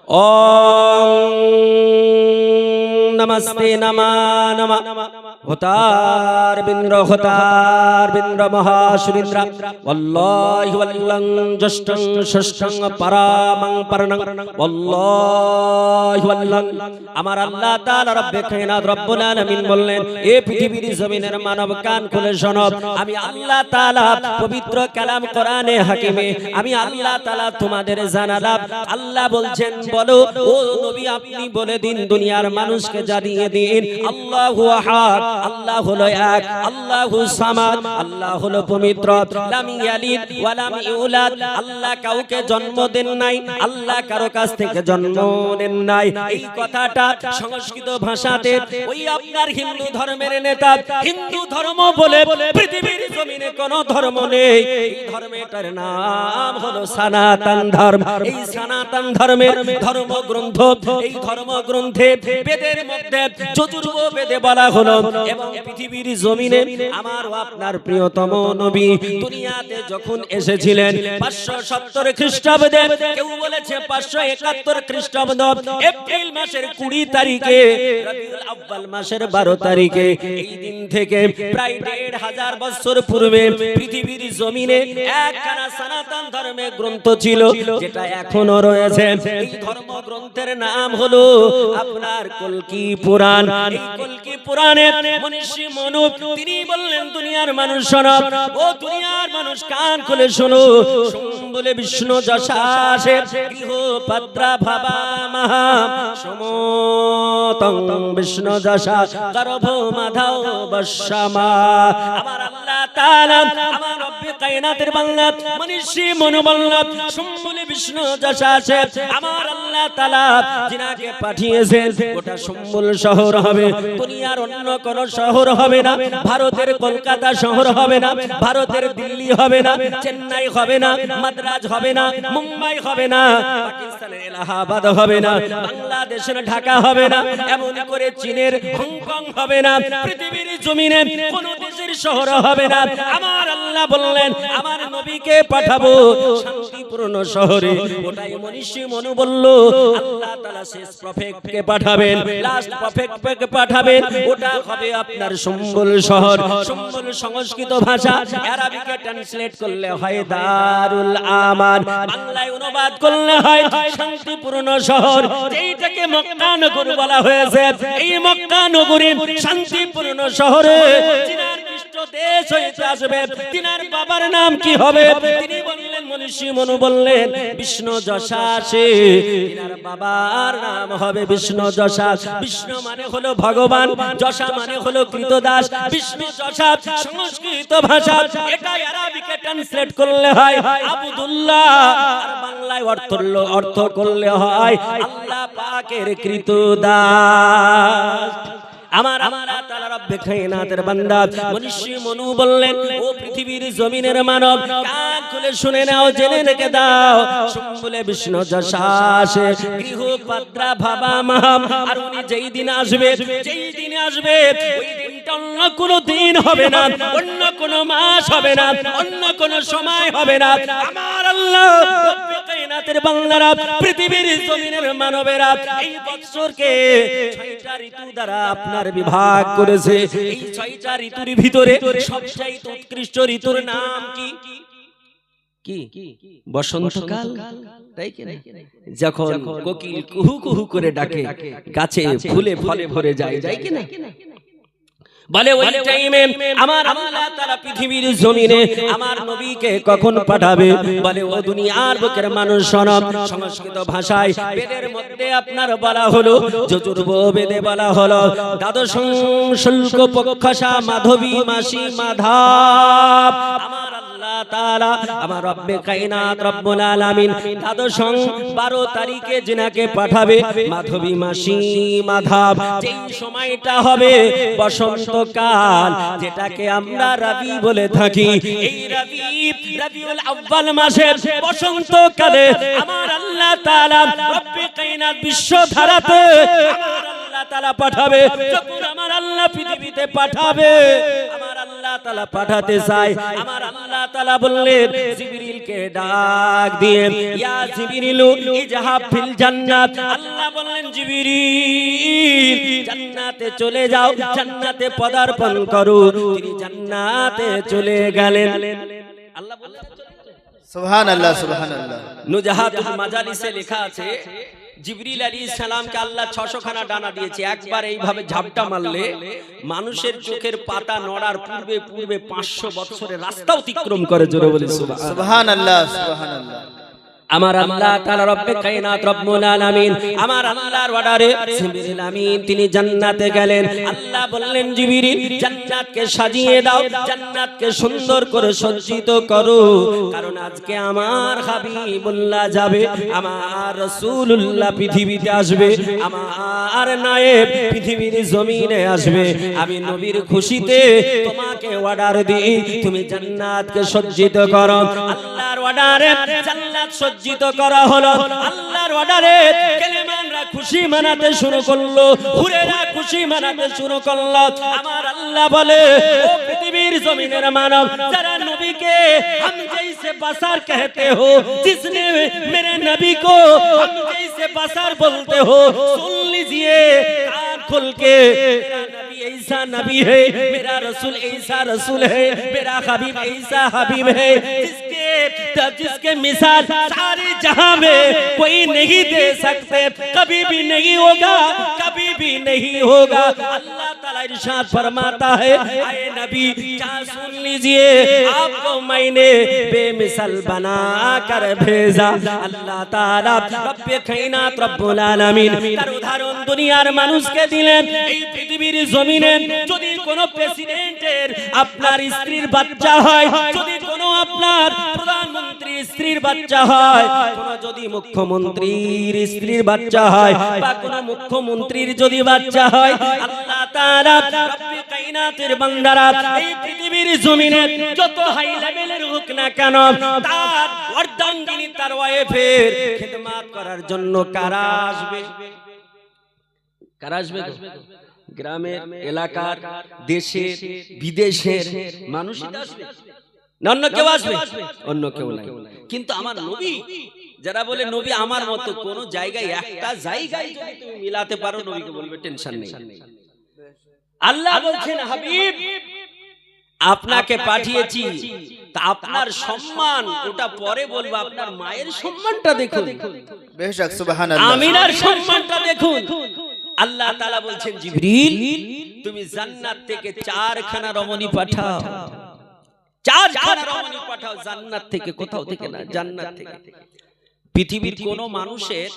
ओम नमस्ते नमा नमा होतार बिंद्र महाशुरिंद्र वल्लाहि वल्लं जष्टं षष्ठं परामं परनं वल्लाहि वल्लं আমার আল্লাহ তাআলা রব্বে কায়নাত রব্বুল আলামিন বললেন এ পৃথিবীর জমিনের মানব কান খুলে শোনো আমি আল্লাহ তাআলা পবিত্র কালাম কোরআনে হাকিমে আমি আল্লাহ তাআলা তোমাদের জানালাম আল্লাহ বলছেন বলো ও নবী আপনি বলে দিন দুনিয়ার মানুষকে জানিয়ে দিন আল্লাহু আহাদ আল্লাহ হলো এক আল্লাহু সামাদ আল্লাহ হলো পবিত্র লাম ইয়ালিদ ওয়া লাম ইউলাদ আল্লাহ কাউকে জন্ম দেন নাই আল্লাহ কারো কাছ থেকে জন্ম নেন নাই এই কথাটা সংস্কৃত ভাষাতে ওই আপনার হিন্দু ধর্মের নেতা হিন্দু ধর্ম বলে পৃথিবীর জমিনে কোনো ধর্ম নেই এই ধর্মের নাম হলো সনাতন ধর্ম এই সনাতন ধর্মের ধর্মগ্রন্থ এই ধর্মগ্রন্থে বেদের মধ্যে চতুর্থ বেদে বলা হলো এবং পৃথিবীর জমিনে আমার ও আপনার প্রিয়তম নবী দুনিয়াতে যখন এসেছিলেন 570 খ্রিস্টাব্দে কেউ বলেছে 571 খ্রিস্টাব্দ এপ্রিল মাসের 20 তারিখে রবিউল আউয়াল মাসের 12 তারিখে এই দিন থেকে প্রায় 1500 বছর পূর্বে পৃথিবীর জমিনে একখানা সনাতন ধর্মের গ্রন্থ ছিল যেটা এখনো রয়েছে এই ধর্মগ্রন্থের নাম হলো আপনার কল্কি পুরাণ এই কল্কি পুরাণে মনীষী মনু তিনি বললেন দুনিয়ার মানুষ শোনো ও দুনিয়ার মানুষ কান খুলে শোনো বলে বিষ্ণু যশাসে গৃহ পাত্রা ভাবা মহা সমতং বিষ্ণু যশা গর্ভ মাধাও বর্ষমা আমার আল্লাহ তাআলা আমার রব্বে কায়নাতের বান্দা মনীষী মনু বললেন বলে বিষ্ণু যশাসে আমার আল্লাহ তাআলা যিনাকে পাঠিয়েছেন ওটা সম্বল শহর হবে দুনিয়ার অন্য কোন শহর হবে না ভারতের কলকাতা শহর হবে না ভারতের দিল্লি হবে না চেন্নাই হবে না মাদ্রাজ হবে না মুম্বাই হবে না পাকিস্তানের এলাহাবাদ হবে না বাংলাদেশের ঢাকা হবে না এমন করে চীনের হংকং হবে না পৃথিবীর জমিনে কোন দেশের শহর হবে না আমার আল্লাহ বললেন আমার নবীকে পাঠাবো শান্তিপূর্ণ শহরে ওটাই মনীষী মনু বলল আল্লাহ তাআলা শেষ প্রফেটকে পাঠাবেন লাস্ট প্রফেটকে পাঠাবেন ওটা হবে আপনার সম্বল শহর সম্বল সংস্কৃত ভাষা আরবিকে ট্রান্সলেট করলে হয় দারুল আমান বাংলায় অনুবাদ করলে হয় শান্তিপূর্ণ শহর এইটাকে মক্কা নগর বলা হয়েছে এই মক্কা নগরী শান্তিপূর্ণ শহরে জিনার পৃষ্ঠ দেশ হইতে আসবে তিনার বাবার নাম কি হবে তিনি বললেন মনীষী মনু বললেন বিষ্ণু যশাসে তিনার বাবার নাম হবে বিষ্ণু যশাস বিষ্ণু মানে হলো ভগবান যশা মানে হলো কৃতদাস বিষ্ণু যশা সংস্কৃত ভাষা এটা আরবিকে ট্রান্সলেট করলে হয় আব্দুল্লাহ আর বাংলায় অর্থ করলে হয় আল্লাহ পাকের কৃতদাস আমার আল্লাহ তাআলা রব্বে কায়নাতের বান্দা মনীষী মনু বললেন ও পৃথিবীর জমিনের মানব কান খুলে শুনে নাও জেনে রেখে দাও সম্বলে বিষ্ণু যশাসে গৃহ পাত্রা ভাবা মহাম আর উনি যেই দিন আসবে ওই দিনটা অন্য কোনো দিন হবে না অন্য কোনো মাস হবে না অন্য কোনো সময় হবে না আমার আল্লাহ রব্বে কায়নাতের বান্দারা পৃথিবীর জমিনের মানবেরা এই বৎসরকে 6টা ঋতু দ্বারা আপনার বিভাগ করেছে এই 6টা ঋতুর ভিতরে সবচেয়ে উৎকৃষ্ট ঋতুর নাম কি বসন্তকাল তাই কি না যখন কোকিল কুহু কুহু করে ডাকে গাছে ফুলে ফলে ভরে যায় কি না বলে ওই টাইমে আমার আল্লাহ তাআলা পৃথিবীর জমিনে আমার নবীকে কখন পাঠাবে বলে ও দুনিয়ার বুকের মানুষ শোনো সংস্কৃত ভাষায় বেদের মধ্যে আপনার বলা হলো যজুর্ব বেদে বলা হলো দ্বাদশ শুল্ক পক্ষসা মাধবী মাসি মাধব আমার আল্লাহ তাআলা আমার রব্বে কায়নাত রব্বুল আলামিন দ্বাদশ 12 তারিখে যিনাকে পাঠাবে মাধবী মাসি মাধব যেই সময়টা হবে বসন্ত কাল যেটাকে আমরা রবি বলে থাকি এই রবিউল আউয়াল মাসের বসন্তকালে আমার আল্লাহ তাআলা রব্বে কায়নাত বিশ্ব ধারাতে আমার আল্লাহ তাআলা পাঠাবে যখন আমার আল্লাহ পৃথিবীতে পাঠাবে আমার আল্লাহ তাআলা পাঠাতে চায় আমার আল্লাহ তাআলা বললেন জিবরিল জিবরিলকে ডাক দিয়ে ইয়া জিবরিল ইজহাব ফিল জান্নাত, আল্লাহ বললেন জিবরিল জান্নাতে চলে যাও, জান্নাতে পদার্পণ করো। তিনি জান্নাতে চলে গেলেন। আল্লাহ বললেন সুবহানাল্লাহ সুবহানাল্লাহ। নুজহাতুল মাজালিসে লেখা আছে জিবরিল আলাইহিস সালামকে আল্লাহ 600 খানা ডানা দিয়েছে। একবার এইভাবে ঝাপটা মারলে মানুষের চোখের পাতা নড়ার পূর্বে পূর্বে 500 বছরের রাস্তা অতিক্রম করে। জোরে বলি সুবহানাল্লাহ সুবহানাল্লাহ। আমার আল্লাহ তাআলা রব্বে কায়নাত রব্বুল আলামিন, আমার আল্লাহর অর্ডারে জিবরিল আমিন তিনি জান্নাতে গেলেন। আল্লাহ বললেন জিবরিল জান্নাতকে সাজিয়ে দাও, জান্নাতকে সুন্দর করে সজ্জিত করো, কারণ আজকে আমার হাবিবুল্লাহ যাবে, আমার রাসূলুল্লাহ পৃথিবীতে আসবে, আমার নায়েব পৃথিবীর জমিনে আসবে। আমি নবীর খুশিতে তোমাকে অর্ডার দিই তুমি জান্নাতকে সজ্জিত করো। আল্লাহর অর্ডারে জান্নাত সজ্জিত করা হলো। আল্লাহর অর্ডারে কেলেমানরা খুশি মানাতে শুরু করলো, হুরেরা খুশি মানাতে শুরু করলো। আমার আল্লাহ বলে ও পৃথিবীর জমিনের মানব যারা নবীকে हम जैसे बशर कहते हो, जिसने मेरे नबी को हम जैसे बशर बोलते हो, सुन लीजिए कान खोल के, मेरा नबी ऐसा नबी है, मेरा रसूल ऐसा रसूल है, मेरा हबीब ऐसा हबीब है जिसके मिसाल सारे जहां में कोई नहीं दे सकते, कभी भी नहीं होगा, कभी भी नहीं होगा। अल्लाह ताला इरशाद फरमाता है आए नबी क्या सुन लीजिए, आपको मैंने बेमिसाल बना कर भेजा। अल्लाह ताला रब्बे कायनात रब्बुल आलामीन তার উদাহরণ দুনিয়ার মানুষকে দিলেন। এই পৃথিবীর জমিনে যদি কোনো প্রেসিডেন্টের আপনার স্ত্রীর বাচ্চা হয়, যদি কোনো আপনার প্রধানমন্ত্রীর স্ত্রীর বাচ্চা হয়, কোনো যদি মুখ্যমন্ত্রীর স্ত্রীর বাচ্চা হয়, বা কোনো মুখ্যমন্ত্রীর যদি বাচ্চা হয়, আল্লাহ তাআলা রব্বে কায়নাতের বান্দারা এই পৃথিবীর জমিনে যত হাই লেভেলের হোক না কেন তার অর্ধাঙ্গিনী তার ওয়াইফের খিদমত করার জন্য কারা আসবে? কারা আসবে? গ্রামের, এলাকার, দেশের, বিদেশের মানুষই আসবে না অন্য কেউ আসবে? অন্য কেউ নাই। কিন্তু আমার নবী, যারা বলে নবী আমার মতো, কোন জায়গায় একটা জায়গায় যদি তুমি মিলাতে পারো নবীকে বলবে টেনশন নেই। আল্লাহ বলছেন হাবিব আপনাকে পাঠিয়েছি, তা আপনার সম্মান ওটা পরে বলবো, আপনার মায়ের সম্মানটা দেখুন, বেশক সুবহানাল্লাহ, আমিনার সম্মানটা দেখুন। আল্লাহ তাআলা বলছেন জিবরিল তুমি জান্নাত থেকে 4 খানা রমণী পাঠাও, 4 খানা রমণী পাঠাও জান্নাত থেকে, কোথাও থেকে না, জান্নাত থেকে। পৃথিবীর কোন মানুষের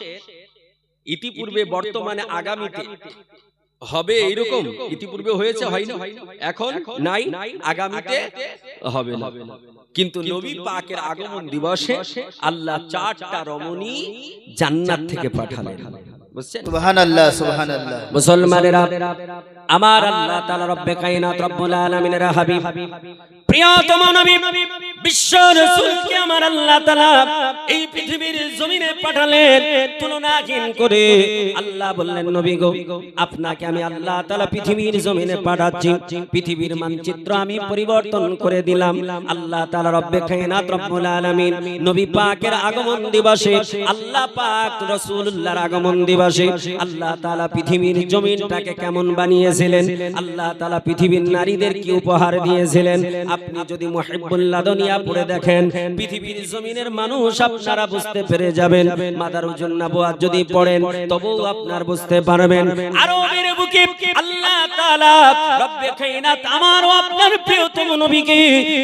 ইতিপূর্বে, বর্তমানে, আগামীতে হবে এরকম? ইতিপূর্বে হয়েছে, হয়নি, এখন নাই, আগামীতে হবে না। কিন্তু নবী পাকের আগমন দিবসে আল্লাহ 4টা রমণী জান্নাত থেকে পাঠালেন। বুঝছেন? সুবহানাল্লাহ সুবহানাল্লাহ। মুসলমানেরা, আমার আল্লাহ তাআলা রব্বে কায়নাত রব্বুল আলামিনের হাবিব প্রিয়তম নবী বিশ্ব রাসূলকে আমার আল্লাহ তাআলা এই পৃথিবীর জমিনে পাঠালেন তুলনাহীন করে। আল্লাহ বললেন নবী গো আপনাকে আমি আল্লাহ তাআলা পৃথিবীর জমিনে পাঠাচ্ছি, পৃথিবীর মানচিত্র আমি পরিবর্তন করে দিলাম। আল্লাহ তাআলা রব্বে কায়নাত রব্বুল আলামিন নবী পাকের আগমন দিবসে, আল্লাহ পাক রাসূলুল্লাহর আগমন দিবসে আল্লাহ তাআলা পৃথিবীর জমিনটাকে কেমন বানিয়েছিলেন, আল্লাহ তাআলা পৃথিবীর নারীদের কি উপহার দিয়েছিলেন। আপনি যদি মুহিব্বুল্লাহ দুনিয়া পড়ে দেখেন পৃথিবীর জমিনের মানুষ আপনারা বুঝতে পেরে যাবেন। মাদারুজুন নবুয়াত যদি পড়েন তবুও আপনারা বুঝতে পারবেন। আরবের বুকে আল্লাহ তাআলা রব্বে কায়নাত আমার ও আপনার প্রিয়তম নবীকে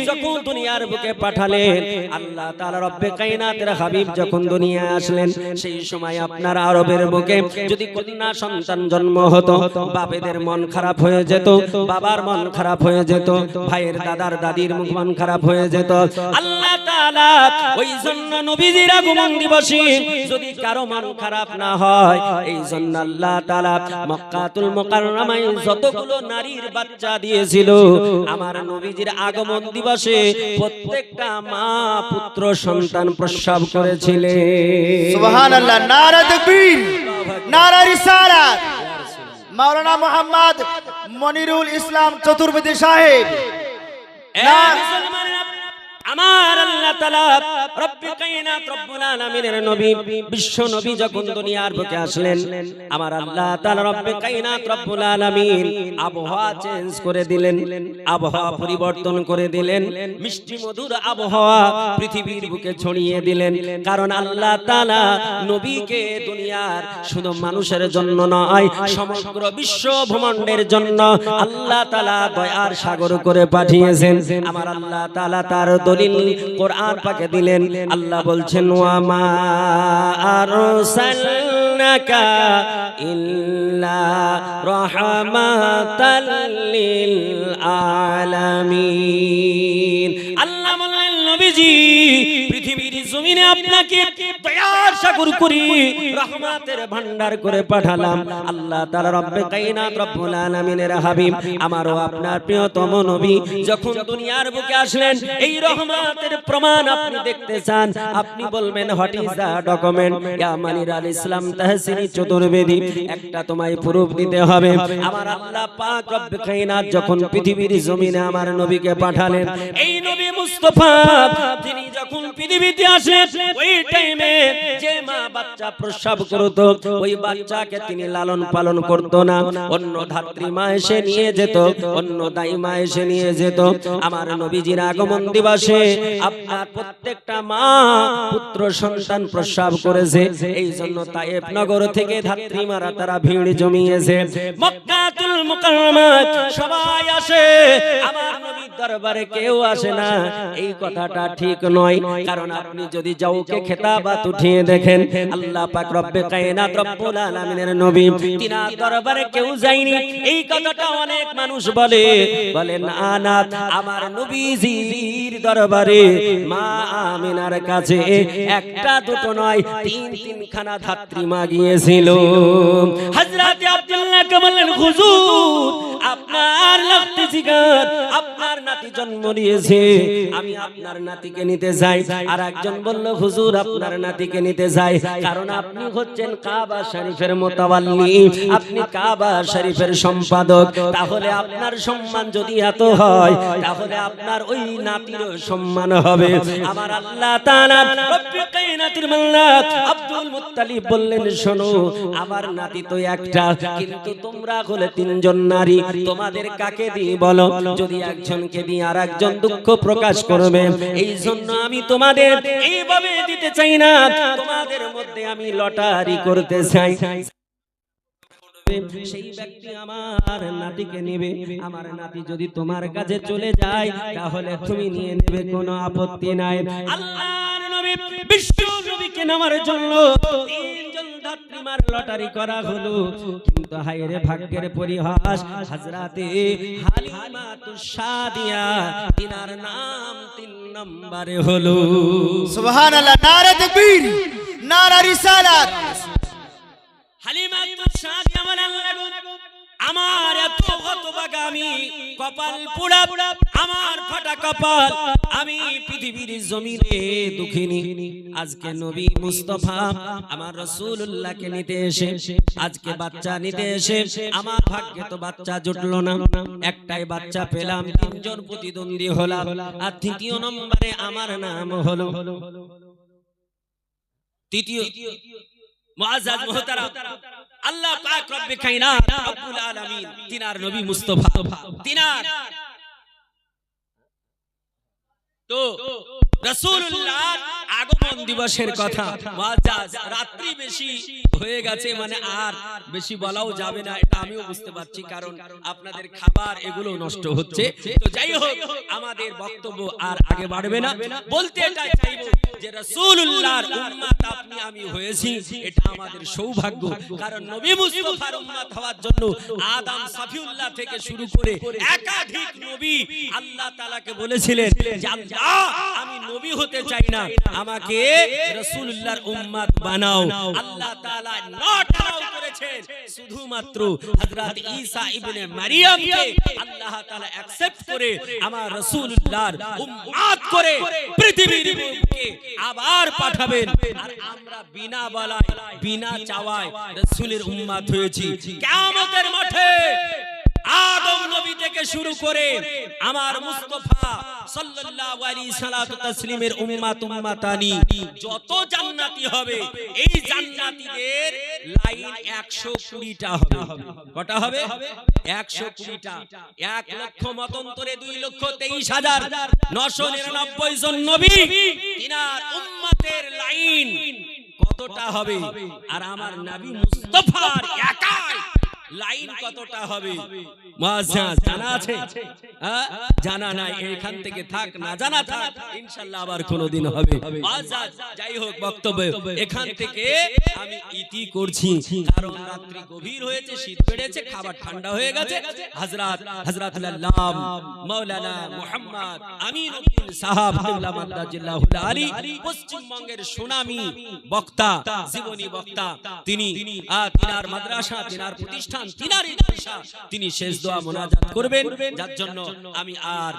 যখন দুনিয়ার বুকে পাঠালেন, আল্লাহ তাআলা রব্বে কায়নাতের হাবিব যখন দুনিয়ায় আসলেন, সেই সময় আপনার আরবের বুকে যদি কন্যা সন্তান জন্ম হতো, বাপেদের মন খারাপ হয়ে যেত, বাবার মন খারাপ হয়ে যেত, ভাইয়ের দাদার দাদির মন খারাপ হয়ে যেত। আল্লাহ তাআলা ওই জন্য নবীজির আগমন দিবসে যদি কারো মন খারাপ না হয়, এই জন্য আল্লাহ তাআলা মক্কাতুল মুকাররমায় যতগুলো নারীর বাচ্চা দিয়েছিল, আমার নবীজির আগমন দিবসে প্রত্যেকটা মা পুত্র সন্তান প্রসব করেছিলেন। সুবহানাল্লাহ। নারা তাকবীর, নারা রিসালাত। মাওলানা মুহাম্মদ মনিরুল ইসলাম চতুর্বেদী সাহেব। আমার আল্লাহ তাআলা রব্বে কায়নাত রব্বুল আলামিনের নবী বিশ্ব নবী যখন দুনিয়ার বুকে আসলেন, আমার আল্লাহ তাআলা রব্বে কায়নাত রব্বুল আলামিন আবহাওয়া চেঞ্জ করে দিলেন, আবহাওয়া পরিবর্তন করে দিলেন, মিষ্টি মধুর আবহাওয়া পৃথিবীর বুকে ছড়িয়ে দিলেন। কারণ আল্লাহ তাআলা নবীকে দুনিয়ার শুধু মানুষের জন্য নয়, সমগ্র বিশ্ব ভ্রমণের জন্য আল্লাহ তাআলা দয়ার সাগর করে পাঠিয়েছেন। আমার আল্লাহ তাআলা তার দলিল কোরআন পাকে দিলেন। আল্লাহ বলছেন, ওয়া মা আরসালনাকা ইল্লা রাহমাতাল লিল আলামিন। আল্লাহ বললেন, নবীজি পৃথিবীর জমিনে আপনাকে দয়ার সাগর করে রহমতের ভান্ডার করে পাঠালাম। আল্লাহ তাআলা রব্বে কায়নাত রব্বুল আলামিনের হাবিব আমারও আপনার প্রিয়তম নবী যখন দুনিয়ার বুকে আসলেন, এই রহমতের প্রমাণ আপনি দেখতে চান, আপনি বলবেন হোয়াট ইজ দা ডকুমেন্ট? ইয়া মানির আল ইসলাম তাহসিনী চতুর্বেদী, একটা তোমায় প্রুফ দিতে হবে। আমার আল্লাহ পাক রব্বে কায়নাত যখন পৃথিবীর জমিনে আমার নবীকে পাঠালেন, এই নবী মুস্তাফা তিনি যখন পৃথিবীতে আসেন, ওই টাইমে যে মা বাচ্চা প্রসব করত, ওই বাচ্চাকে তিনি লালন পালন করত না, অন্য ধাত্রী মা এসে নিয়ে যেত, অন্য দাই মা এসে নিয়ে যেত। আমার নবীজির আগমন দিবসে আপনার প্রত্যেকটা মা পুত্র সন্তান প্রসব করেছে। এই জন্য তায়েফ নগর থেকে ধাত্রী মারা তারা ভিড় জমিয়েছে, মক্কাতুল মুকাররমাত সবাই আসে, আমার নবীর দরবারে কেউ আসে না। এই কথাটা ঠিক নয়, কারণ আপনি যদি যাওকে খেতাবাত উঠিয়ে দেখেন, আল্লাহ পাক রব্বে কায়নাত রব্বুল আলামিনের নবী তিনার দরবারে কেউ যায়নি। এই কথাটা অনেক মানুষ বলে না না, আমার নবীজির দরবারে মা আমিনার কাছে একটা দুটো নয়, তিনখানা ধাত্রী মা গিয়েছিল। হযরত আব্দুল্লাহকে বললেন, হুজুর আপনার লাগতে জিগার, আপনার নাতি জন্ম নিয়েছে, আমি আপনার নাতিকে নিতে যাই। আর একজন বলল, হুজুর আপনার নাতিকে নিতে যাই, কারণ আপনি হচ্ছেন কাবা শরীফের মুতাওয়াল্লি, আপনি কাবা শরীফের সম্পাদক। তাহলে আপনার সম্মান যদি এত হয়, তাহলে আপনার ওই নাতির সম্মান হবে। আমার আল্লাহ তাআলা রব্বুল কায়নাতের মালিক আব্দুল মুত্তালিব বললেন, শোনো আমার নাতি তো একটা, কিন্তু তোমরা হলে তিনজন নারী, তোমাদের কাকে দিই বলো? যদি একজনকে দিই আর একজন দুঃখ প্রকাশ করবে, এই জন্য আমি তোমাদের এইভাবে দিতে চাই না, তোমাদের মধ্যে আমি লটারি করতে চাই। সেই ব্যক্তি আমার নাতিকে নেবে, আমার নাতি যদি তোমার কাছে চলে যায় তাহলে তুমি নিয়ে নেবে, কোনো আপত্তি নাই। আল্লাহর নবী বিশ্ব নবীকে নেওয়ার জন্য তিনজন ধাত্রীমার লটারি করা হলো, কিন্তু হায়রে ভাগ্যের পরিহাস, হযরতে হালিমাতুস সাদিয়া তিনার নাম 3 নম্বরে হলো। সুবহানাল্লাহ, নারে তাকবীর, নারা রিসালাত। হালিমাতুস সাদিয়া বলেন, আমার এত হতভাগা, আমি কপাল পোড়া, আমার ফাটা কপাল, আমি পৃথিবীর জমিনে দুঃখিনী। আজকে নবী মুস্তাফা আমার রাসূলুল্লাহকে নিতে এসে, আজকে বাচ্চা নিতে এসে আমার ভাগ্যে তো বাচ্চা জুটলো না, একটাই বাচ্চা পেলাম, তিনজন প্রতিদ্বন্দ্বী হলাম, আর তৃতীয় নম্বরে আমার নাম হলো তৃতীয় মুআজ্জাজ মুহতারাম আল্লাহ পাক রব্বে কায়নাত রব্বুল আলামিন তিনার নবী মুস্তাফা তিনার তো রাসূলুল্লাহ আগমন দিবসের কথা। মুআজ্জাজ রাত্রি বেশি হয়ে গেছে, মানে আর বেশি বলাও যাবে না, এটা আমিও বুঝতে পারছি, কারণ আপনাদের খাবার এগুলো নষ্ট হচ্ছে। তো যাই হোক, আমাদের বক্তব্য আর আগে বাড়বে না, বলতে এটাই চাইবো যে রাসূলুল্লাহর উম্মত আপনি আমি হয়েছি, এটা আমাদের সৌভাগ্য। কারণ নবী মুস্তাফার উম্মত হওয়ার জন্য আদম সফিউল্লাহ থেকে শুরু করে একাধিক নবী আল্লাহ তাআলাকে বলেছিলেন যে আল্লাহ আমি নবী হতে চাই না, আমাকে রাসূলুল্লাহর উম্মত বানাও। আল্লাহ তাআলা নট অ্যালাউ করেছেন, শুধুমাত্র হযরত ঈসা ইবনে মারইয়ামকে আল্লাহ তাআলা অ্যাকসেপ্ট করে আমার রাসূলুল্লাহর উম্মত করে পৃথিবীর বুকে আবার পাঠাবেন। আর আমরা বিনা বলায় বিনা চাওয়ায় রাসূলের উম্মত হয়েছি। কিয়ামতের মাঠে আদম নবী থেকে থেকে শুরু করে আমার মুস্তাফা সাল্লাল্লাহু আলাইহি সাল্লাতু তাসলিমের উম্মাত উম্মাতানি যত জান্নাতি হবে, এই জান্নাতীদের লাইন 120টা হবে। কটা হবে? 120টা। 1 লক্ষ মতন্তরে 2,23,999 জন নবী, তিনার উম্মতের লাইন কতটা হবে? আর আমার নবী মুস্তাফার একাই লাইন কতটা হবে? মুআজ্জাজ জানা আছে? জানা নাই, এখান থেকে থাক, না জানা থাক, ইনশাআল্লাহ আবার কোনদিন হবে। মুআজ্জাজ যাই হোক, বক্তব্য এখান থেকে আমি ইতি করছি, কারণ রাত্রি গভীর হয়েছে, শীত বেড়েছে, খাবার ঠান্ডা হয়ে গেছে। হযরতুল আল্লাম মাওলানা মুহাম্মদ আমিনুদ্দিন সাহাব কিবলা মাদ্দাজিল্লাহুল আলী, পশ্চিমবঙ্গের সুনামী বক্তা, জীবনী বক্তা, তিনি তিনার মাদ্রাসা, তিনার প্রতিষ্ঠান, তিনারই জলসা, তিনি শেষ দোয়া মোনাজাত করবেন, যার জন্য আমি আর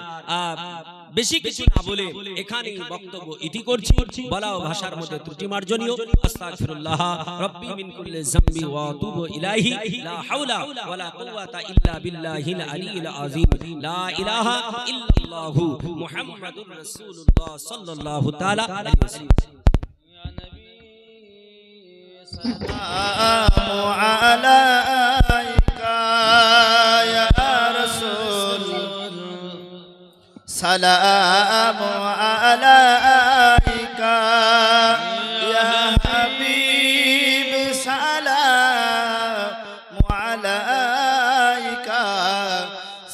বেশি কিছু না বলে এখানেই বক্তব্য ইতি করছি। বলা ভাষার মধ্যে ত্রুটি মার্জনীয়, আস্তাগফিরুল্লাহ রাব্বি মিন কুল্লি যামবি ওয়া আতুবু ইলাইহি, লা হাওলা ওয়ালা কুওয়াতা ইল্লা বিল্লাহিল আলিয়্যিল আযীম, লা ইলাহা ইল্লাল্লাহু মুহাম্মাদুর রাসূলুল্লাহ সাল্লাল্লাহু তাআলা আলাইহি ওয়াসাল্লাম। سلام عليك يا حبيب، سلام عليك،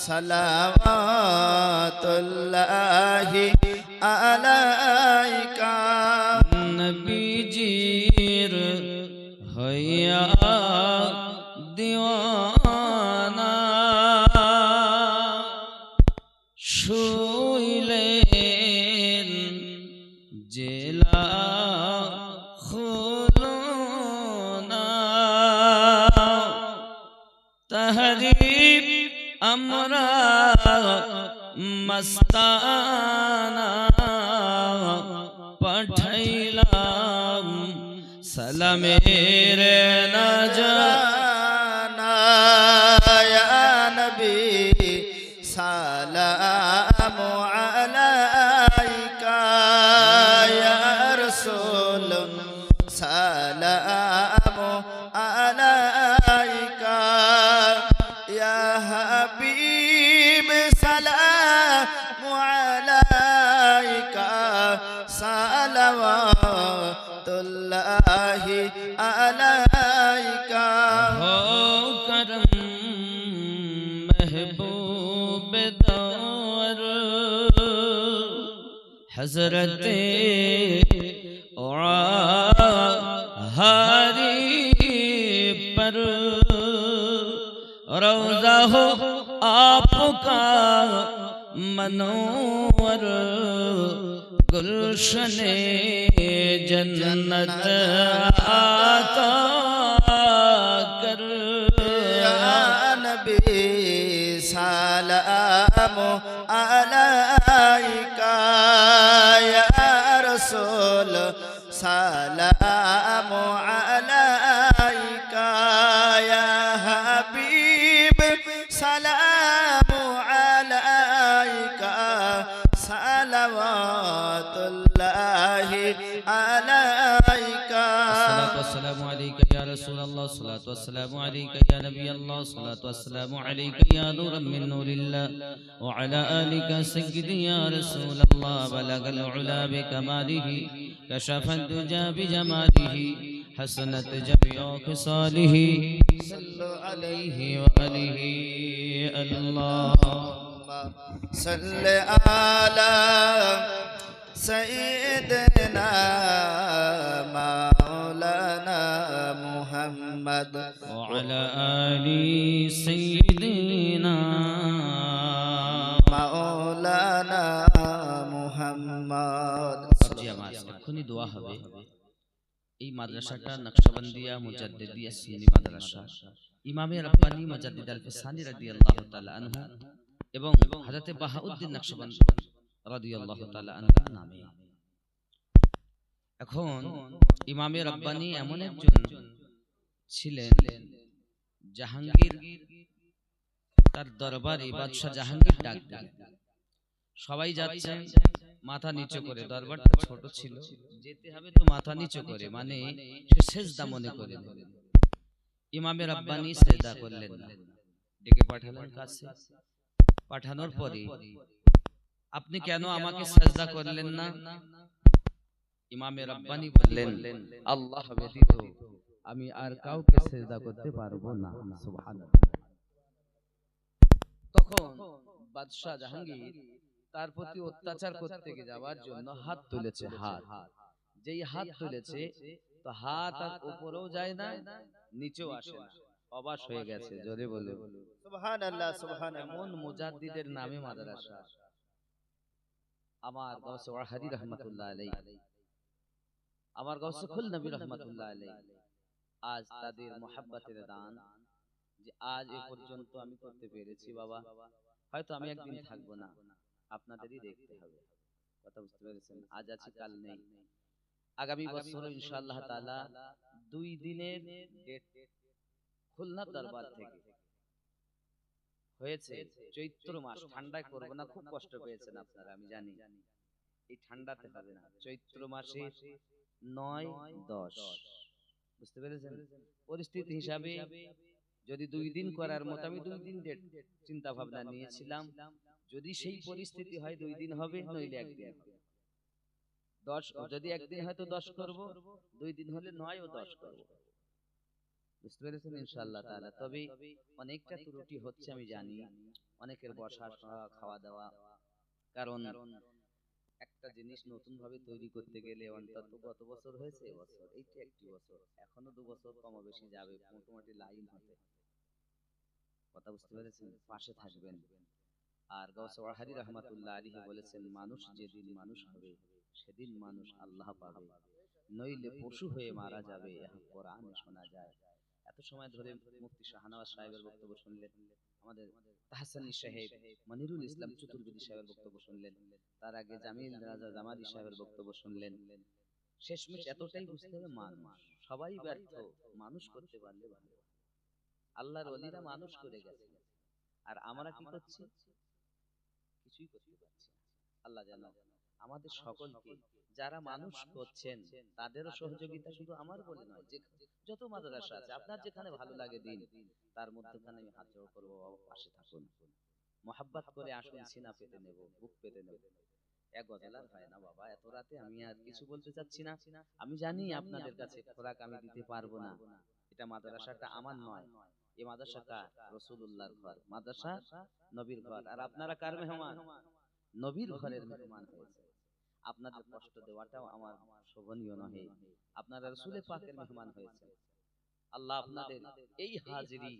صلوات الله عليك। নবীজির হইয়া দিওয়ানা, শুইলেন জেলা খুলনা, তাহরিব আমরা মস্তানা পাঠাইলাম, সালামের নজরানা, ইয়া নবী সালাম আলাইকা, ইয়া রাসূল সালাম আলাইকা, ইয়া হাবিব সালাম আলাইকা, সালাওয়াতুল্লাহি আলাইকা। हो करम महबूब दौर, हजरते हारी पर रोजा हो आपका मनोवर, गुलशने जन्नत आता कर। या नबी सलाम अलैका, या रसूल सलाम अलैका, या हबीब सलाम अलैका, सलावतुल्लाहि अलैका। अस्सलामु अलैका या रसूल अल्लाह, सलातु वस्सलामु अलैका या नबी अल्लाह, सलातु वस्सलामु अलैका या नूरम मिन नूरिल्लाह, व अला आलिका सय्यिदी या रसूल अल्लाह, बलगल उला बिकमालिही, कशफत दुजा बिजमालिही, हसनत जमीउ खिसालिही, सल्लु अलैहि व आलिहि अल्लाह। सल्ले आला सय्यिदना मौलाना मुहम्मद, وعلى آل سيدنا मौलाना मुहम्मद। জি আমার এখনই দোয়া হবে। এই মাদ্রাসাটা নকশবন্দিয়া মুজাদ্দিদিয়া সুন্নি মাদ্রাসা, ইমামে রব্বানী মুজাদ্দিদ আল-ফিসানি রাদিয়াল্লাহু তাআলা আনহু এবং হযরত বাহাউদ্দিন নকশবন্দি রাদিয়াল্লাহু তাআলা আনহু নামে। এখন ইমামে রব্বানী এমন একজন ছিলেন, জাহাঙ্গীর তার দরবারে বাদশাহ জাহাঙ্গীর ডাক দিলেন। সবাই যাচ্ছে মাথা নিচু করে, দরবারটা ছোট ছিল, যেতে হবে তো মাথা নিচু করে, মানে সে সেজদা মনে করে নেবে। ইমামে রাব্বানি সেজদা করলেন না, ডেকে পাঠালেন কাছে। পাঠানোর পরে, আপনি কেন আমাকে সেজদা করলেন না? ইমামে রাব্বানি বললেন, আল্লাহ ব্যতীত আমি আর কাউকে সেজদা করতে পারবো না। সুবহানাল্লাহ। তখন বাদশাহ জাহাঙ্গীর তার প্রতি অত্যাচার করতে যাওয়ার জন্য হাত তুলেছে। হাত যেই হাত তুলেছে, তো হাত আর উপরেও যায় না, নিচেও আসে না। অবাক হয়ে গেছে, জোরে বলে সুবহানাল্লাহ সুবহানাল্লাহ। এমন মুজাদ্দিদের নামে মাদ্রাসা। আমার গাউসে ওয়াহাদি রহমাতুল্লাহ আলাইহি, আমার গাউসে খুল নবী রহমাতুল্লাহ আলাইহি, আজ তাদের মোহাব্বতের দান যে আজ এ পর্যন্ত আমি করতে পেরেছি। বাবা, হয়তো আমি একদিন থাকবো না, আপনাদেরই দেখতে হবে। কথা বুঝতে পেরেছেন? আজ আছি, কাল নেই। আগামী বছর ইনশাআল্লাহ তাআলা 2 দিনের ডেট খুলনা দরবার থেকে হয়েছে। চৈত্র মাস, ঠান্ডায় করব না, খুব কষ্ট পেয়েছেন আপনারা, আমি জানি। এই ঠান্ডাতে হবে না, চৈত্র মাসে 9, 10, বুঝতে পেরেছেন? পরিস্থিতি হিসাবে যদি 2 দিন করার মতো, আমি 2 দিন ডেট চিন্তা ভাবনা নিয়েছিলাম। যদি সেই পরিস্থিতি হয় 2 দিন হবে, নইলে 1 দিন হবে। 10 যদি 1 দিন হয় তো 10 করব, 2 দিন হলে 9 ও 10 করব। বুঝতে পেরেছেন ইনশাআল্লাহ তাআলা। তবে অনেকটা ত্রুটি হচ্ছে, আমি জানি। অনেকের বসা, খাওয়া দাওয়া, কারণ একটা জিনিস নতুন ভাবে তৈরি করতে গেলে অন্তত গত বছর হয়েছে, এবছর এইটা একটি বছর, এখনো 2 বছর কম বেশি যাবে, মোটামুটি লাইন হতে। কথা বুঝতে পেরেছেন? পাশে থাকবেন। আর গাউসে ওয়াহাদি রহমাতুল্লাহ আলাইহি বলেছেন, মানুষ যেদিন মানুষ হবে সেদিন মানুষ আল্লাহ পাবে, নইলে পশু হয়ে মারা যাবে। কোরআনে শোনা যায়। এত সময় ধরে মুফতি শাহনওয়াজ সাহেবের বক্তব্য শুনলেন, আমাদের তাহসানী সাহেব, মনিরুল ইসলাম চতুর্বেদী সাহেবের বক্তব্য শুনলেন, তার আগে জামিল রাজা জামালি সাহেবের বক্তব্য শুনলেন। শেষমেশ এতটাই বুঝতে হবে, মানুষ সবাই ব্যর্থ, মানুষ করতে পারলে ভালো। আল্লাহর ওলিরা মানুষ করে গেছে, আর আমরা কি করছি? কিছুই করতে পারছি না। আল্লাহ যেন আমাদের সকলকে, যারা মানুষ করছেন তাদেরও সহযোগিতা শুধু আমার বলে নয়, যে যত মাদ্রাসা আছে, আপনার যেখানে ভালো লাগে দিন, তার মধ্যখানে আমি হাত জোড় করবো, বাবা পাশে থাকুন, মোহাব্বত করে আসুন, সিনা পেতে নেব, বুক পেতে নেব। এক গজলার হয় না বাবা। এত রাতে আমি আর কিছু বলতে চাচ্ছি না। আমি জানি আপনাদের কাছে খোরাক আমি দিতে পারবো না। এটা মাদ্রাসাটা আমার নয়, এই মাদ্রাসাটা রাসূলুল্লাহর ঘর, মাদ্রাসা নবীর ঘর। আর আপনারা কার মেহমান? নবীর ঘরের মেহমান হয়েছে। আপনাদের কষ্ট দেওয়াটাও আমার শোভনীয় নহে। আপনারা রাসূল পাকের মেহমান হয়েছে। আল্লাহ আপনাদের এই হাজিরি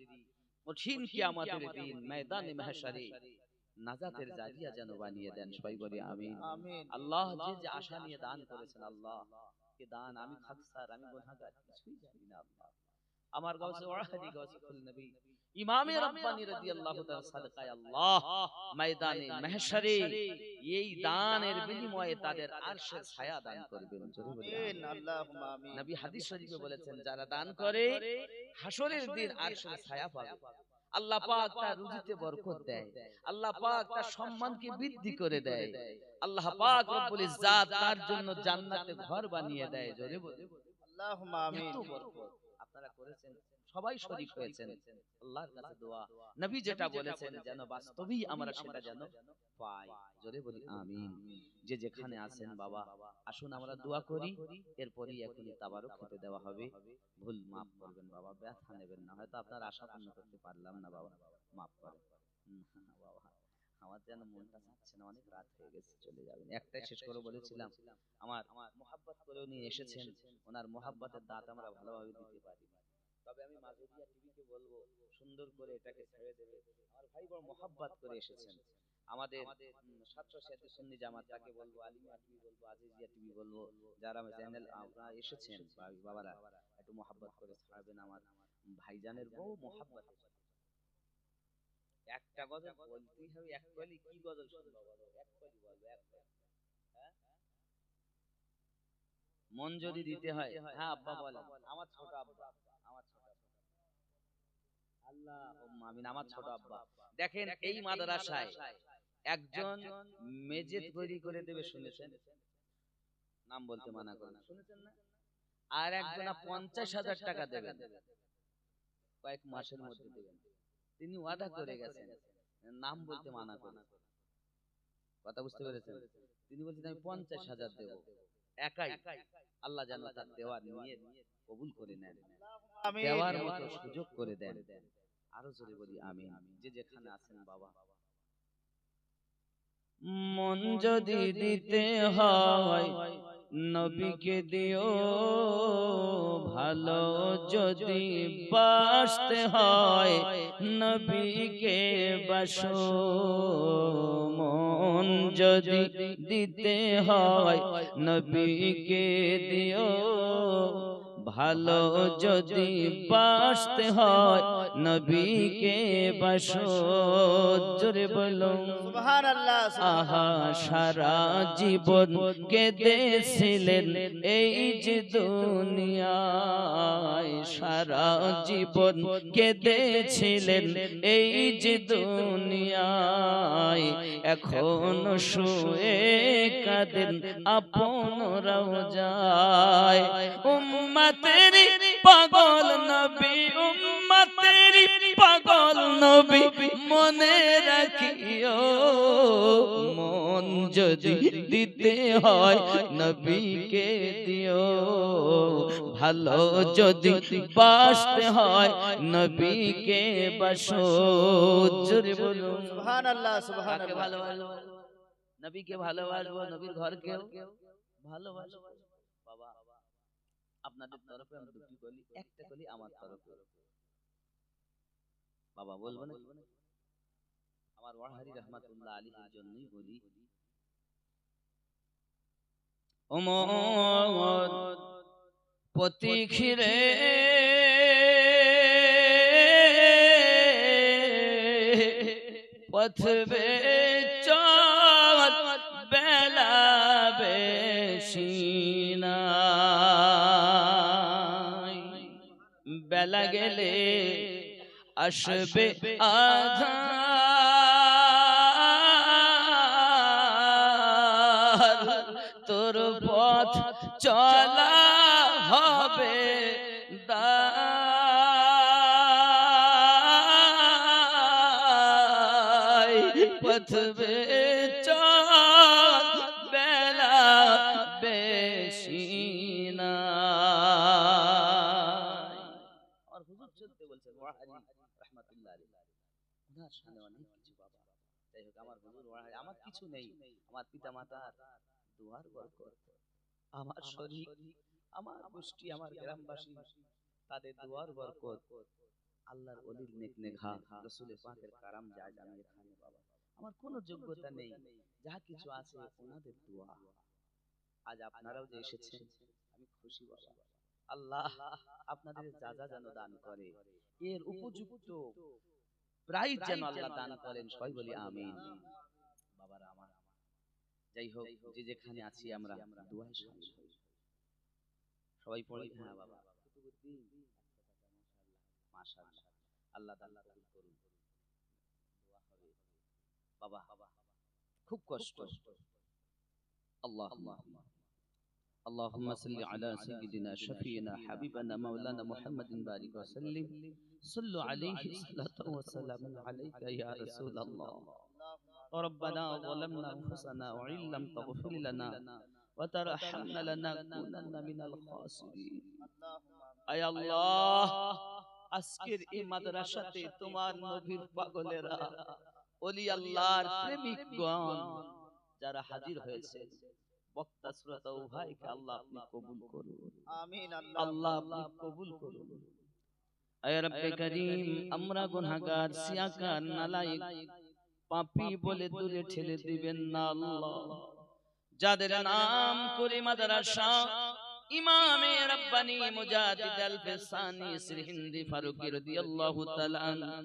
কঠিন কিয়ামতের দিন ময়দানে মাহশারে নাজাতের জারিয়া যেন বানিয়ে দেন। সবাই বলি আমিন। আমিন। আল্লাহ যে যে আশা নিয়ে দান করেছেন, আল্লাহ কে দান, আমি খাকসার, আমি গুনাহগার, কিছুই জানি না আল্লাহ। আমার গাউসে ওয়াহাদি গাউসে কুল নবী ইমামে রাব্বানি রাদিয়াল্লাহু তাআলা সাদকায়ে আল্লাহ ময়দানে মাহশারে এই দানের বিনিময়ে তাদের আরশের ছায়া দান করবেন। জোরে বলি আমিন। আমিন। আল্লাহুম্মা আমিন। নবী হাদিস শরীফে বলেছেন, যারা দান করে হাসরের দিন আরশের ছায়া পাবে। আল্লাহ পাক তার রুজিতে বরকত দেয়, আল্লাহ পাক তার সম্মানকে বৃদ্ধি করে দেয়, আল্লাহ পাক রব্বুল ইজ্জাত তার জন্য জান্নাতে ঘর বানিয়ে দেয়। জোরে বলি আল্লাহুম্মা আমিন। এত বরকত আপনারা করেছেন, সবাই শরীক হয়েছেন। আল্লাহর কাছে দোয়া, নবী যেটা বলেছেন যেন বাস্তবেই আমরা সেটা যেন পাই। জোরে বলি আমিন। যে যেখানে আছেন বাবা, আসুন আমরা দোয়া করি, এরপরই এখনই তাবারক খেতে দেওয়া হবে। ভুল মাফ করবেন বাবা, ব্যথা নেবেন না, হয়তো আপনার আশা পূর্ণ করতে পারলাম না বাবা, মাফ করেন। না বাবা, আমার যেন মনটা চাচ্ছে না, অনেক রাত হয়ে গেছে, চলে যাবেন। একটাই শেষ করে বলেছিলাম, আমার মোহাব্বত করে উনি এসেছেন, ওনার মোহাব্বতের দাঁত আমরা ভালোভাবে দিতে পারি। তবে আমি মাঝুরিয়া টিভিকে বলবো, সুন্দর করে এটাকে ছেড়ে দেবে। আমার ভাই বড় মোহাব্বত করে এসেছেন। আমাদের ছাত্র সাথী সুন্নি জামাত, তাকে বলবো, আলিমিয়া টিভি বলবো, আজিজিয়া টিভি বলবো, যারা চ্যানেল আপনারা এসেছেন বাবারা, একটু মোহাব্বত করে ছাড়বেন। আমার ভাইজানের বউ মোহাব্বত, একটা গজল বলতেই হবে। এক কলি কি গজল শুনবো বলো? এক কলি বলবো, এক কলি। হ্যাঁ, মন যদি দিতে হয়। হ্যাঁ আব্বা বলেন, আমার ছোট আব্বা, আমার ছোট আব্বা। আল্লাহুম্মা আমিন। আমার ছোট আব্বা দেখেন এই মাদ্রাসায় একজন মেজে তৈরি করে দেবে, শুনেছেন? নাম বলতে মানা করেন, শুনেছেন না? আর একজনা 50,000 টাকা দেবেন, কয়েক মাসের মধ্যে দেবেন। তিনি ওয়াদা করে গেছেন, নাম বলতে মানা করেন। কথা বুঝতে পেরেছেন? তিনি বলছেন আমি 50,000 দেব একাই। আল্লাহ যেন তার দেওয়ার নিয়ত কবুল করে নেন, আমিন। দেওয়ার মতো সুযোগ করে দেন। আরো জোরে বলি আমিন। যে যেখানে আছেন বাবা, মন যদি দিতে হয় নবীকে দিও, ভালো যদি বাসতে হয় নবীকে বাসো। মন যদি দিতে হয় নবীকে দিও, ভালো যদি বাসতে হয় নবীকে বাসো। জোরে বলো সুবহানাল্লাহ, আহা, সুবহানাল্লাহ। সারা জীবন কেঁদেছিলেন এই যে দুনিয়ায়, সারা জীবন কেঁদেছিলেন এই যে দুনিয়ায়, এখন শুয়ে কাঁদেন আপনরাও যায়। উম্মতেরি পাগল নবী, উম্মতেরি পাগল নবী মনে রাখিও। মন যদি দিতে হয় নবীকে দিও, ভালো যদি বাসতে হয় নবীকে বাসো। জোরে বলুন সুবহানাল্লাহ, কাকে সুবহানাল্লাহ। ভালোবাসবো? নবীকে ভালোবাসবো, নবীর ঘরকেও ভালোবাসবো। বাবা, আপনাদের তরফে আমি দুটি বলি, একটা বলি আমার তরফে। বাবা বলবো না, আমার ওয়াহারি রহমাতুল্লাহ আলাইহির জন্যই বলি। ওমর পথিরে পথবে চল, বেলা বেশি নাই, বেলা গেলে আসবে আধার, তোর পথ চলা হবে দায়, পথবে চল, বেলা বেশি নাই। আর হুজুর চলতে বলছেন ওয়াহারি রাহমাতুল্লাহ আলাইহি, ওনার শানে অনেক কিছু বাবা। যাই হোক, আমার হুজুর ওয়াহারি, আমার কিছু নেই, আমার পিতা মাতার দুয়ার বরকত, আমার শরীর, আমার গোষ্ঠী, আমার গ্রামবাসী, তাদের দুয়ার বরকত, আল্লাহর ওলির নেক নেঘা, রাসূলের পাকের কারাম যায় আমি এখানে বাবা। আমার কোনো যোগ্যতা নেই, যা কিছু আছে ওনাদের দোয়া। আজ আপনারাও যে এসেছেন আমি খুশি বাবা। আল্লাহ আপনাদের যা যা যেন দান করে, এর উপযুক্ত প্রাইজ যেন আল্লাহ দান করেন, সবাই বলি আমিন। বাবারা আমার, যাই হোক, যে যেখানে আছি আমরা দোয়ায় শামিল হই, সবাই পড়ি। হ্যাঁ বাবা, মাশাআল্লাহ, আল্লাহ তাআলা কবুল করুন। দোয়া হবে বাবা, খুব কষ্ট। আল্লাহুম্মা اللهم صل على سيدنا شفينا حبيبنا مولانا محمد بارك وسلم. صلوا عليه صلاة وسلام عليك يا رسول الله. ربنا ظلمنا أنفسنا وإن لم تغفر لنا وترحمنا لنكونن من الخاسرين. আয় আল্লাহ, আজকের এই মাদ্রাসাতে তোমার নবীর পাগলেরা, ওলি আল্লাহর প্রেমিকগণ যারা হাজির হয়েছে, বক্তা শ্রোতা উভয়কে আল্লাহ আপনি কবুল করুন। আমিন। আল্লাহ আপনি কবুল করুন। আয় রব্বে করিম, আমরা গুনাহগার, সিয়াকার, নালায়েক, পাপী বলে দূরে ঠেলে দিবেন না আল্লাহ। যাদের নাম করে মাদ্রাসা ইমামে রব্বানি মুজাদ্দিদ আল-ফিসানি শ্রী হিন্দি ফারুকী রাদিয়াল্লাহু তাআলা আনহু,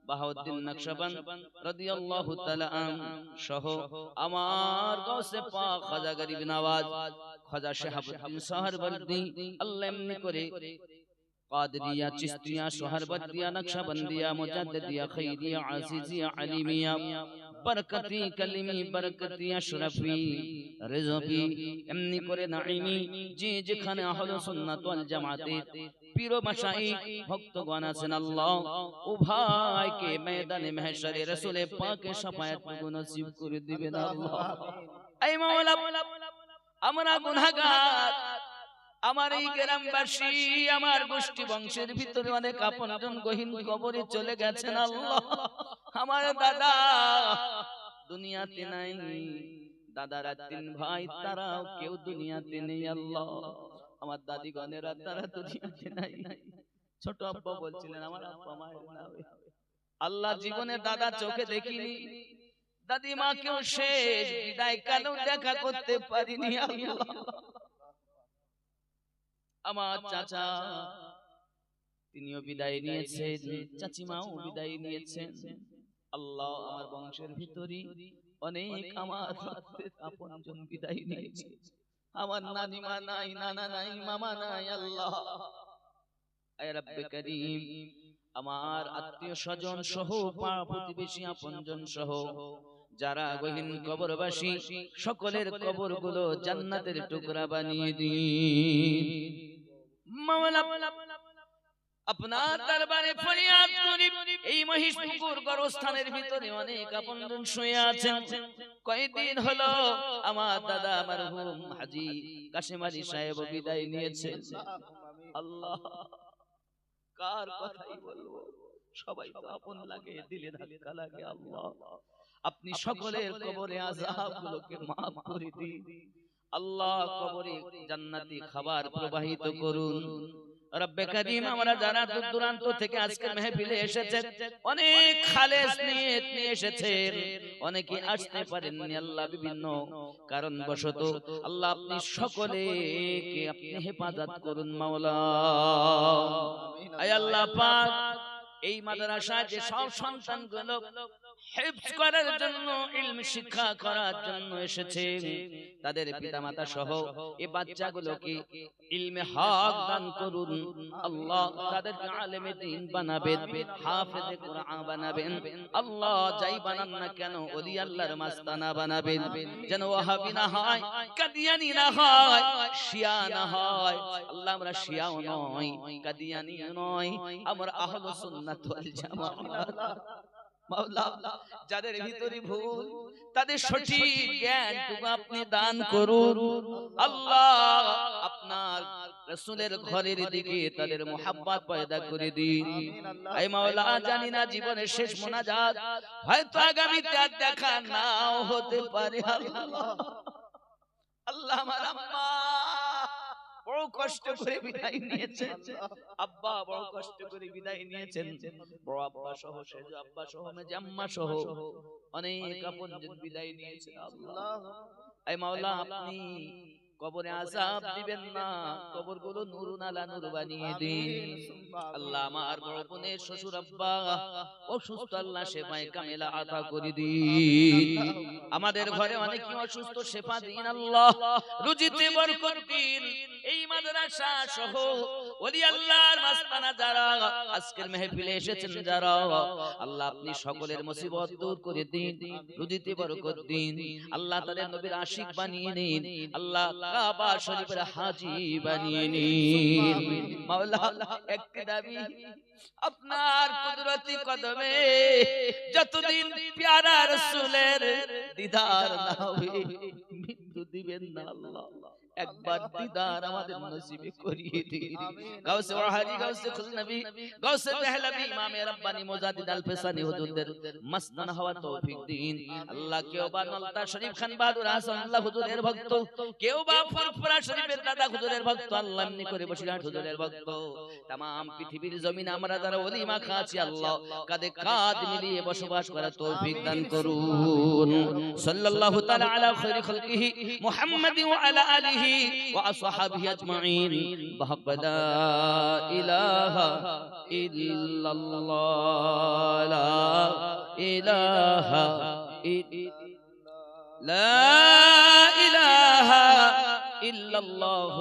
বাহাউদ্দিন নকশবন্দ রাদিয়াল্লাহু তাআলা আনহু সহ আমার গৌসে পাক খাজা গরিব নওয়াজ খাজা শাহাবুদ্দিন সোহরওয়ার্দী, আল্লাহ এমনি করে قادرية چشتية شهربردية نقشبندية مجددية خيرية عزيزية عليمية بركتي كلمي بركتي أشرفي رزقي এমনি করে নাইমি যে যেখানে আহলে সুন্নাত ওয়াল জামাতের পীর মাশাইখ ভক্তগণ আছেন আল্লাহ ও ভাইকে ময়দানে মাহশরে রাসূলে পাকের শাফায়াত নসিব করে দিবেন আল্লাহ। এই মাওলা আমরা গুনাহগার, আমার এই গ্রামবাসী আমার গোষ্ঠী বংশের ভিতরে অনেক আপনজন গহীন কবরে চলে গেছেন আল্লাহ। আমার দাদা দুনিয়াতে নাই, দাদারা 3 ভাই তারাও কেউ দুনিয়াতে নেই আল্লাহ। আমার দাদিগণেরা তারা দুনিয়াতে নাই। ছোট আব্বা বলছিলেন আমার আব্বা মায়ের নামে আল্লাহ জীবনে দাদা চোখে দেখিনি, দাদিমাকেও শেষ বিদায় কালেও দেখা করতে পারিনি আল্লাহ। আমার চাচা তিনিও বিদায় নিয়েছেন, চাচিমাও বিদায় নিয়েছেন আল্লাহ। আমার বংশের ভিতরে অনেক আমার আপনজন বিদায় নিয়েছে। আমার নানিমা নাই, নানা নাই, মামা নাই আল্লাহ। আয় রব্বে করিম আমার আত্মীয় স্বজন সহ পাড়া প্রতিবেশী আপনজন সহ যারা গহীন কবরবাসী সকলের কবরগুলো জান্নাতের টুকরা বানিয়ে দিন মাওলা। আপনার দরবারে ফরিয়াদ করি, এই মহিষপুকুর গোরস্থানের ভিতরে অনেক আপনজন শুয়ে আছেন। কয়েকদিন হলো আমার দাদা মরহুম হাজী কাশিম আলী সাহেব বিদায় নিয়েছেন আল্লাহ। কার কথাই বলবো, সবাই তো আপন লাগে, দিলে ধাক্কা লাগে আল্লাহ। আপনি সকলের কবরে আযাবগুলোকে maaf করে দিন আল্লাহ, কবরে জান্নাতি খাবার প্রবাহিত করুন রব্বে করিম। আমরা যারা দূর দূরান্ত থেকে আজকে মেহফিলে এসেছেন অনেক খালেস নিয়ত নিয়ে এসেছেন, অনেকে আসতে পারেননি আল্লাহ বিভিন্ন কারণ বশত। আল্লাহ আপনি সকলেকে আপনি হেফাজত করুন মাওলা। আয় আল্লাহ পাক এই মাদ্রাসায় যে সব সন্তানগুলো হিফজ করার জন্য ইলম শিক্ষা করার জন্য এসেছে তাদের পিতামাতা সহ এই বাচ্চাগুলোকে ইলমে হক দান করুন আল্লাহ। তাদেরকে আলেমে দ্বীন বানাবেন, হাফেজে কোরআন বানাবেন আল্লাহ। যাই বানান না কেন ওলি আল্লাহর মাস্তানা বানাবেন, যেন ওয়াহাবি না হয়, কাদিয়ানি না হয়, শিয়া না হয় আল্লাহ। আমরা শিয়াও নয়, কাদিয়ানিও নয়, আমরা আহলে সুন্নাত ওয়াল জামাত মাওলা। যাদের ভিতরে ভুল তাদের সঠিক জ্ঞানটুকু আপনি দান করুন আল্লাহ। আপনার রাসূলের ঘরের দিকে তাদের মোহাব্বত পয়দা করে দিন। আয় মাওলা জানি না জীবনের শেষ মোনাজাত হয়তো আগামীতে আর দেখা নাও হতে পারে আল্লাহ। আল্লাহ আমার আম্মা বড় কষ্ট করে বিদায় নিয়েছেন, আব্বা বড় কষ্ট করে বিদায় নিয়েছেন, বড় আব্বা সহ সেজ আব্বা সহ মেজ আম্মা সহ অনেক আপনজন বিদায় নিয়েছেন আল্লাহ। আয় মাওলা আপনি কবরে আযাব দিবেন না, কবরগুলো নূরুন আলা নূর বানিয়ে দিন আল্লাহ। আমার বড় বোনের শ্বশুর আব্বা অসুস্থ, আল্লাহ শেফায়ে কামিলা আতা করে দিন। আমাদের ঘরে অনেকে অসুস্থ, শেফা দিন আল্লাহ, রুজিতে বরকত দিন। এই মাদ্রাসা সহ ওলি আল্লাহর মাস্তানা যারা আজকের মেহফিলে এসেছেন যারা আল্লাহ আপনি সকলের মুসিবত দূর করে দিন, রুজিতে বরকত দিন আল্লাহ। তাদের নবীর আশিক বানিয়ে নিন আল্লাহ, কাবা শরীফের হাজী বানিয়ে নিন মাওলা। একটি দাবি আপনার কুদরতি কদমে যতদিন প্যারা রাসূলের দিদার না হবে মৃত্যু দিবেন না আল্লাহ। একবার দিদার আমাদের নসিবে করিয়ে দিন। গাউসে ওয়াহারি, গাউসে খুলনবী, গাউসে দেহলভী, ইমামে রব্বানি মুজাদ্দিদ আল ফিসানি হুজুরদের মাস্তানা হওয়া তৌফিক দিন আল্লাহ। কেউ বা নলতা শরীফ খান বাহাদুর হাসান আল্লাহ হুজুরের ভক্ত, কেউ বা ফুরফুরা শরীফের দাদা হুজুরের ভক্ত আল্লাহ, এমনি করে বসিরহাট হুজুরের ভক্ত। तमाम পৃথিবীর জমিনে আমরা যারা ওলি মাখা আছি আল্লাহ কাঁধে কাঁধ মিলিয়ে বসবাস করার তৌফিক দান করুন। সাল্লাল্লাহু তাআলা আলা খায়রি খালকিহি মুহাম্মাদিন ওয়া আলা আলিহি ওয়া আসহাবিহি আজমাইন বিহাক লা ইলাহা ইল্লাল্লাহ লা ইলাহা লা ইলাহা ইল্লাল্লাহ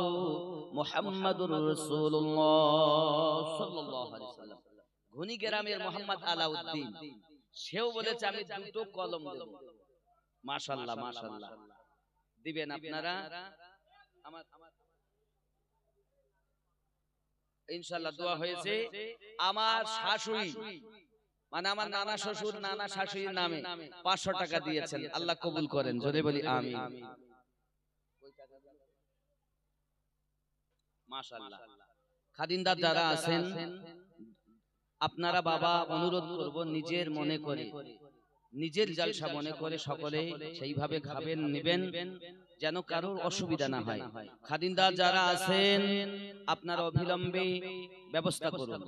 মুহাম্মাদুর রাসূলুল্লাহ সাল্লাল্লাহু আলাইহি ওয়াসাল্লাম। ঘনি গ্রামের মোহাম্মদ আলাউদ্দিন, সেও বলেছে আমি দুটো কলম দেব। মাশাআল্লাহ মাশাআল্লাহ, দিবেন আপনারা? আমার ইনশাআল্লাহ দোয়া হয়েছে। আমার শাশুড়ি মানে আমার নানা শ্বশুর নানা শাশুড়ির নামে 500 টাকা দিয়েছেন, আল্লাহ কবুল করেন, জোরে বলি আমিন। মাশাআল্লাহ। খাদিমদার যারা আছেন আপনারা বাবা অনুরোধ করব নিজের মনে করে, নিজের জলসা মনে করে সকলে সেইভাবে খাবেন নেবেন, যেন কারোর অসুবিধা না হয়। খাদিমদার যারা আছেন আপনারা অবিলম্বে ব্যবস্থা করুন।